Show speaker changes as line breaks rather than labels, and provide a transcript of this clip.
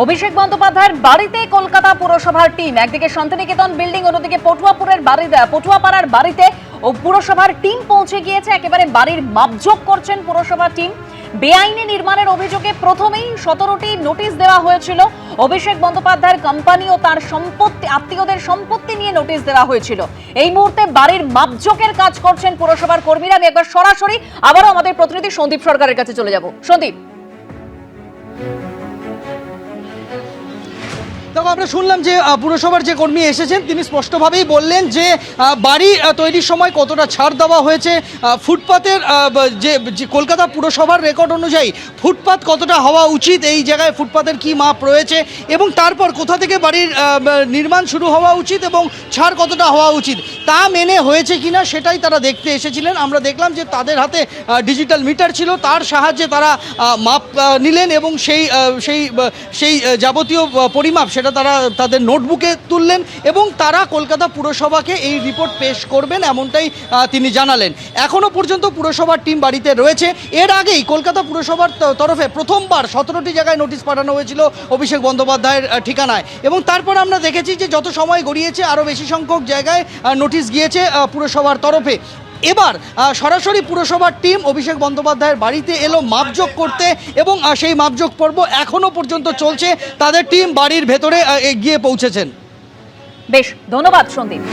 অভিষেক বন্দ্যোপাধ্যায়ের বাড়িতে কলকাতা পুরসভার টিম, একদিকে শান্তিনিকেতন বিল্ডিং, অন্যদিকে পটুয়াপাড়ার বাড়িতে ও পুরসভার টিম পৌঁছে গিয়েছে। একেবারে বাড়ির মাপজোক করছেন পুরসভা টিম। বেআইনি নির্মাণের অভিযোগে প্রথমেই 17টি নোটিশ দেওয়া হয়েছিল। অভিষেক বন্দ্যোপাধ্যায়ের কোম্পানি ও তার আত্মীয়দের সম্পত্তি নিয়ে নোটিশ দেওয়া হয়েছিল। এই মুহূর্তে বাড়ির মাপজোকের কাজ করছেন পুরসভার কর্মীরা। আমি একবার সরাসরি আবারও আমাদের প্রতিনিধি সন্দীপ সরকারের কাছে চলে যাব। সন্দীপ,
দেখো, আমরা শুনলাম যে পুরসভার যে কর্মী এসেছেন তিনি স্পষ্টভাবেই বললেন যে বাড়ি তৈরির সময় কতটা ছাড় দেওয়া হয়েছে, ফুটপাতের যে কলকাতা পুরসভার রেকর্ড অনুযায়ী ফুটপাত কতটা হওয়া উচিত, এই জায়গায় ফুটপাতের কি মাপ রয়েছে এবং তারপর কোথা থেকে বাড়ির নির্মাণ শুরু হওয়া উচিত এবং ছাড় কতটা হওয়া উচিত তা মেনে হয়েছে কিনা সেটাই তারা দেখতে এসেছিলেন। আমরা দেখলাম যে তাদের হাতে ডিজিটাল মিটার ছিল, তার সাহায্যে তারা মাপ নিলেন এবং সেই যাবতীয় পরিমাপ সেটা তারা তাদের নোটবুকে তুললেন এবং তারা কলকাতা পুরসভাকে এই রিপোর্ট পেশ করবেন, এমনটাই তিনি জানালেন। এখনও পর্যন্ত পুরসভার টিম বাড়িতে রয়েছে। এর আগেই কলকাতা পুরসভার তরফে প্রথমবার 17টি জায়গায় নোটিশ পাঠানো হয়েছিল অভিষেক বন্দ্যোপাধ্যায়ের ঠিকানায় এবং তারপর আমরা দেখেছি যে যত সময় গড়িয়েছে আরও বেশি সংখ্যক জায়গায় নোটিশ গিয়েছে পুরসভার তরফে। এবার সরাসরি পুরসভার টিম অভিষেক বন্দ্যোপাধ্যায়ের বাড়িতে এলো মাপজোক করতে এবং সেই মাপজোক পর্ব এখনও পর্যন্ত চলছে। তাদের টিম বাড়ির ভেতরে গিয়ে পৌঁছেছেন।
বেশ, ধন্যবাদ সন্দীপ।